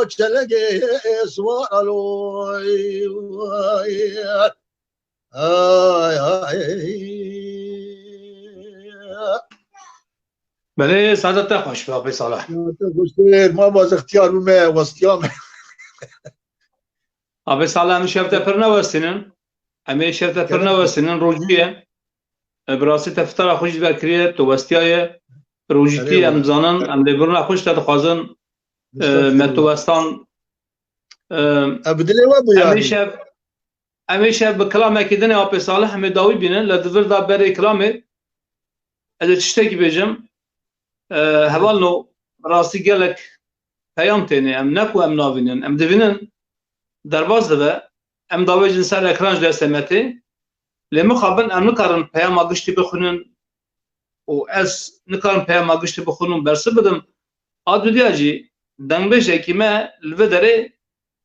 تشلقي اسوارو بله سعادت خوش بابی صالح ما باز اختیار بمه وستیام آبی صالح همی شفت پر نوستینن همی شفت پر نوستینن روجیه براسی تفتر خوش بکریه تو وستیای روجیتی هم زانن هم لیبرون خوش تد خوازن متوستان ابدلی و بو همیشه به کلام اکیدن آبی صالح همی داوی بینن لدور دا بری کلامه از چشتکی بیجم هوال نو راستی گلک پیام تینه ام نکو ام ناوینن ام دوینن درباز دبه ام داوی جنسال اکرانج دستمتی لما خابن ام نکارن پیام آگشتی بخونن و از نکارن پیام آگشتی بخونن برسه بدم آدو دیاجی دنبش اکیمه لوه داره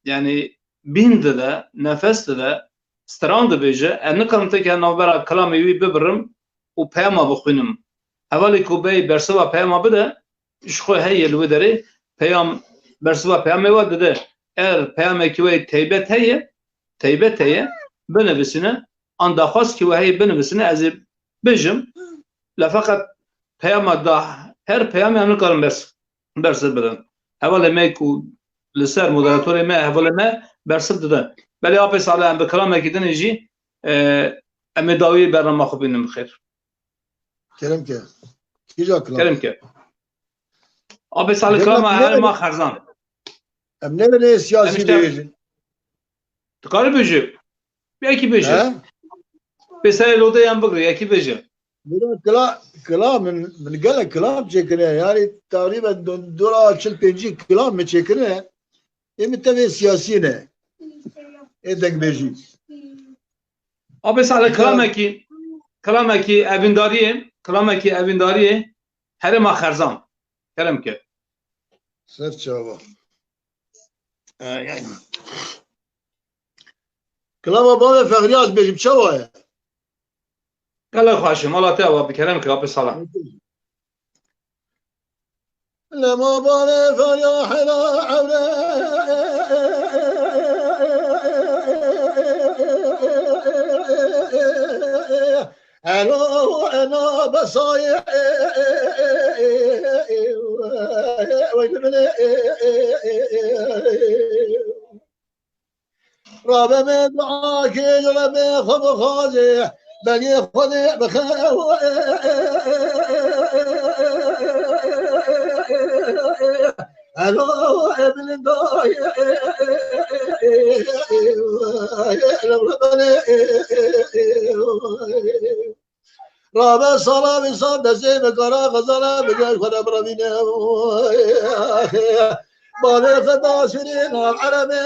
yani binde de nefeste de strand beje en nikarim te ke navbera kelamê wî bibirim û peyama bixwînim hevalê ku bey bersiva peyama bide ji xwe heye li wê derê peyam bersiva peyamê we dide eğer peyamekî wê teybet heye binivîsine an daxwast ki we heye binivîsine ez ê bijim le feqet peyama da her peyamê em nikarim bersiv bidin hevalê me ku لسر مودراتوری ما هفته ما برسد ده ولی آب ساله ام بکرام کردن ایجی ام داوی برنامه خوبینم بخیر Kerem ke. Kija kılam. کریم که آب ساله کلام هر ما خرزان Em ne siyasi değildi. تکاری بیجی یکی بیجی بسیار لوده ام بگری یکی بیجی Kılam min gele kılam çekine yani takriben dora çıl penci kılam mı çekine emi tabi siyasi ne edek beji. آب ساله کلام کی evindariye هر ما خرزان کریم که Sert cevabı. Kılama bana fehriyaz bejim çava ya. کلا خواشم الله تا و بکرم که آب ساله لما بana feryahına avre أنا أنا بصايع رابع من دعاك ربي خذ خازي بني خذي بخير أنا ابن ضايع رابع صلاة بصاب دسيم كرا غزالة بجاش خدا برامينا بالي خدا سنين العربي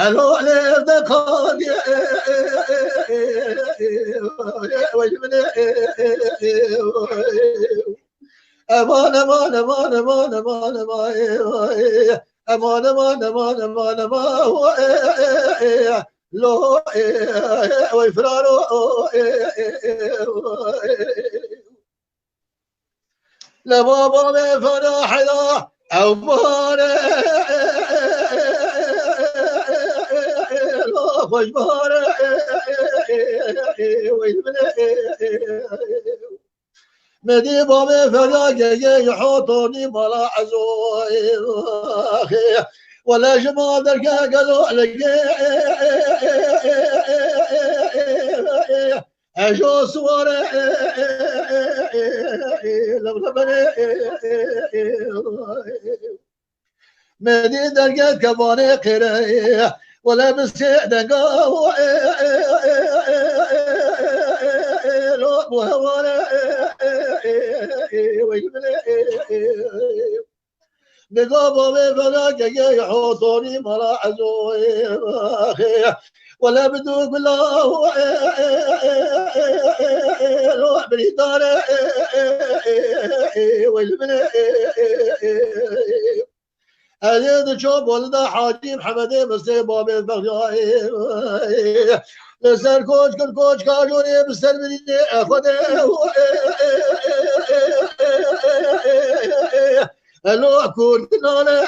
ألو عليه دكان أمان أمان أمان أمان أمان أمان أمان أمان أمان أمان لو ويفرارو لبابا بفرح لا أمان لا خوش بارا مدي بابا فراق يحطوني ملا عزوي ولا جمال درك قالوا لك اجو صور مدي درك كباني قري ولا بسيد قاو نقابة بفلاك يحوطوني ملا عزوي ولا بدوك بالله روح بالإدار أزيد شوف ولد حاجي محمد مستي بابي الفغياي لسر كوش كاجوني بستر مني أخذ ألو أكون كنانا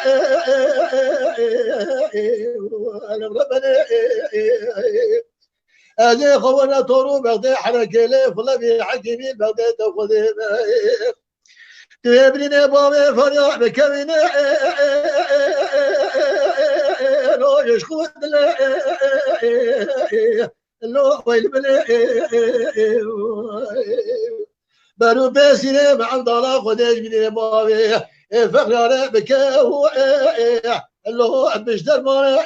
أنا ربنا أزي خونا طورو بغدي حركة لي فلا في حكيمي بغدي تأخذي تبني بابي فريح بكمني لو يشخوت لو ويل بلي بارو بسيني مع الضلا خديش بني بابي فخرنا بكاو لو بشدر مانا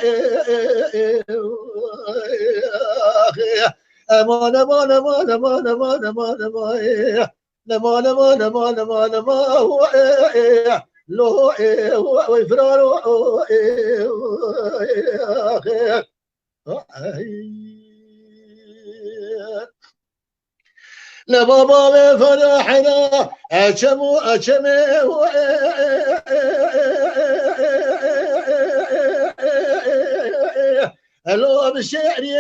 امان امان امان امان امان امان امان نما نما نما نما نما هو لو وفرار لبابا فرحنا أشمو أشمو ألو بشعري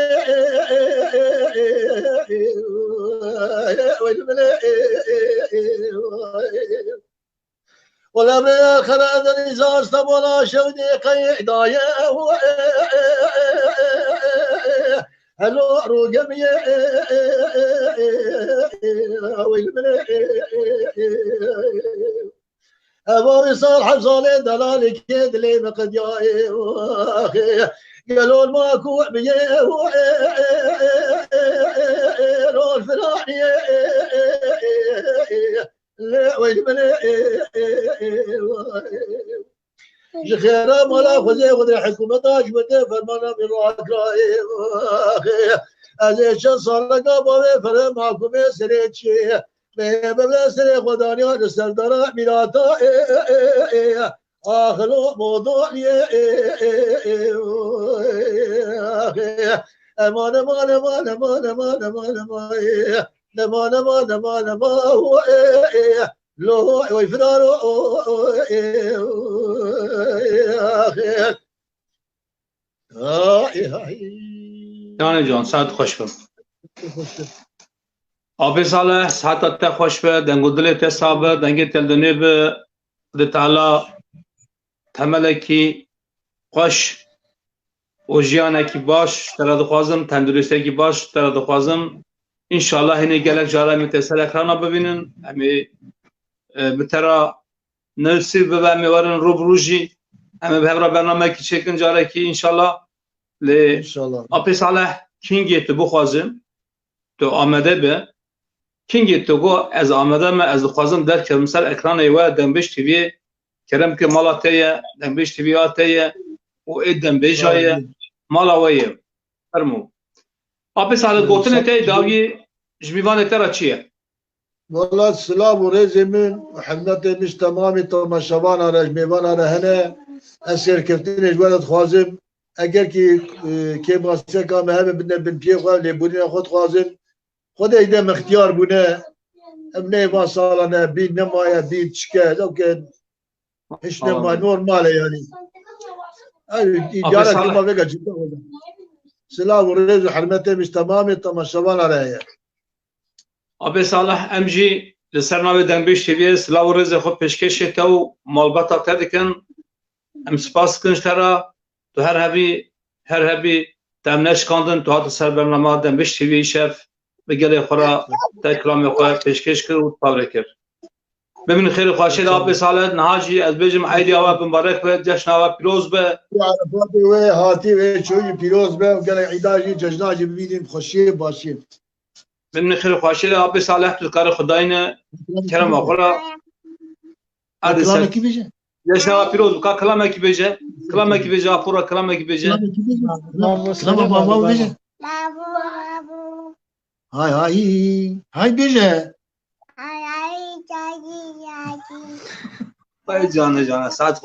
ولا بآخر هذا الإزاز ولا شودي قيدايا هلو رقمي أبوي صالح بصالي دلالي كيد لي مقد يا قالوا الماكو بيه لو الفلاني لا وين من خير ملا خذ حكومة عجبته فرمانا بالراك راي ازي شان صار قابو فرم معكم سريتشي ببلا سري خدانيا سردار ميلاتا آخر موضوع امان امان امان امان امان امان امان امان امان امان لو ويفرارو جان جان ساعت خوش بم آبی صالح ساعت تا خوش به دنگو دل تا صابه دنگ تل دنیا به خدا تعالی تملکی خوش و جیانکی باش ترا دخوازم تندرستی باش ترا دخوازم انشالله هنی گلک جاره متصل اکرانا ببینن همی بترا نرسی به میوارن روبروجی همی به برنامه کی چکن جاره کی انشالله لی انشالله آبی صالح کینگی تو بخوازم تو آمده به کینگی تو گو از آمده ما از دخوازم در که مثل اکران ایوه دنبش تیوی کرم که مالا تیه دنبش تیوی آتیه و اید دنبش آیه مالا ویه فرمو آبی صالح گوتن تیه داوی جمیوان ترا چیه؟ والله السلام ورزي من وحنتي مش تمامي طما شبان على جميبان على هنا اسير كفتني جوالد خوازم اگر كي ماسك كام هم بدنا بنبي خو اللي بودنا خد خوازم خد ايدم اختيار بنا ابني ما صالنا بين نمايا بين تشكا لو كان ايش نما نورمال يعني اي كما بقى جدا سلام ورزي حرمتي مش تمامي طما شبان على هنا آبی صالح امجی لسرناوی دنبش تیوی سلاو و رز خود پیشکش تو مالباتا تدکن ام سپاس کنش ترا تو هر هبی تمنش کاندن تو هات سر برنامه دنبش تیوی شف بگلی خورا تا کلامی خورا پیشکش کرد و پاوره کرد ببین خیر خواشید آبی صالح نهاجی از بجم عیدی آوا مبارک به جشن آوا پیروز به عرفات و هاتی و چوی پیروز به و گلی عیداجی جشناجی ببینیم خوشی باشیم من خير خواشيل آبی صالح تذكر خداينا كرم آخرى کلامه کی بیشه؟ جشن پیروز بکا کلامه کی بیشه کلامه کی بیشه آپورا کلامه کی بیشه کلامه بابا بیشه های بیشه ای جانه ساعت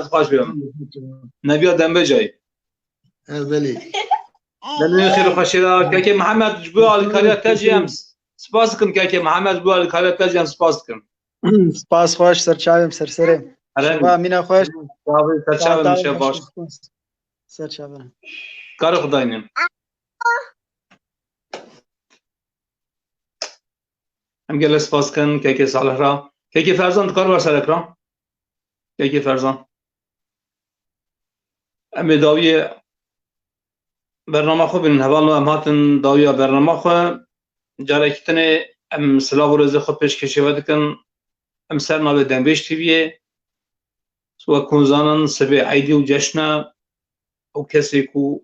خوش بیم نبیا دنبه جای بلی من خير خواشيل که محمد جبو الکاریات تجیم سپاس کن که محمد جبو الکاریات تجیم سپاس کن سپاس خوش سرچاویم سرسرم شبا مینا خوش سرچاویم میشه باش سرچاویم کار خداینیم هم گل سپاس کن که صالح را که فرزان کار بر سر اکرام که فرزان ام داوی برنامه خو بین حوالو ام هاتن داوی برنامه خو جاره کتنه ام سلاو روز خو پیش کشی ودکن ام سرناوی دنبش تیویه سو کنزانن سبه عیدی و جشن او کسی کو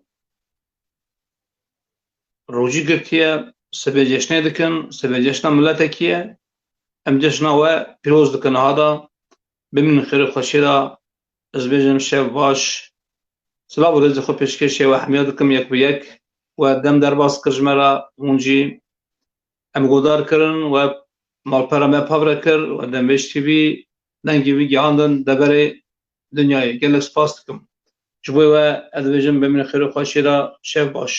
روجی گرتیه سبه جشنه دکن سبه جشن ملتکیه ام جشن و پیروز دکن هادا بمین خیر خوشی را از بیجم شب باش سلاو روز خو پیش کشی و حمیاد دکم یک به یک و دم در باز کرجمرا اونجی ام گودار کرن و مالپەرە me pavre kir û dembêjtî dengê wî gihandin deverê dunyayê gelek spas dikim ji bo we ez dibêjim bimîne xêr û xweşî re şev baş.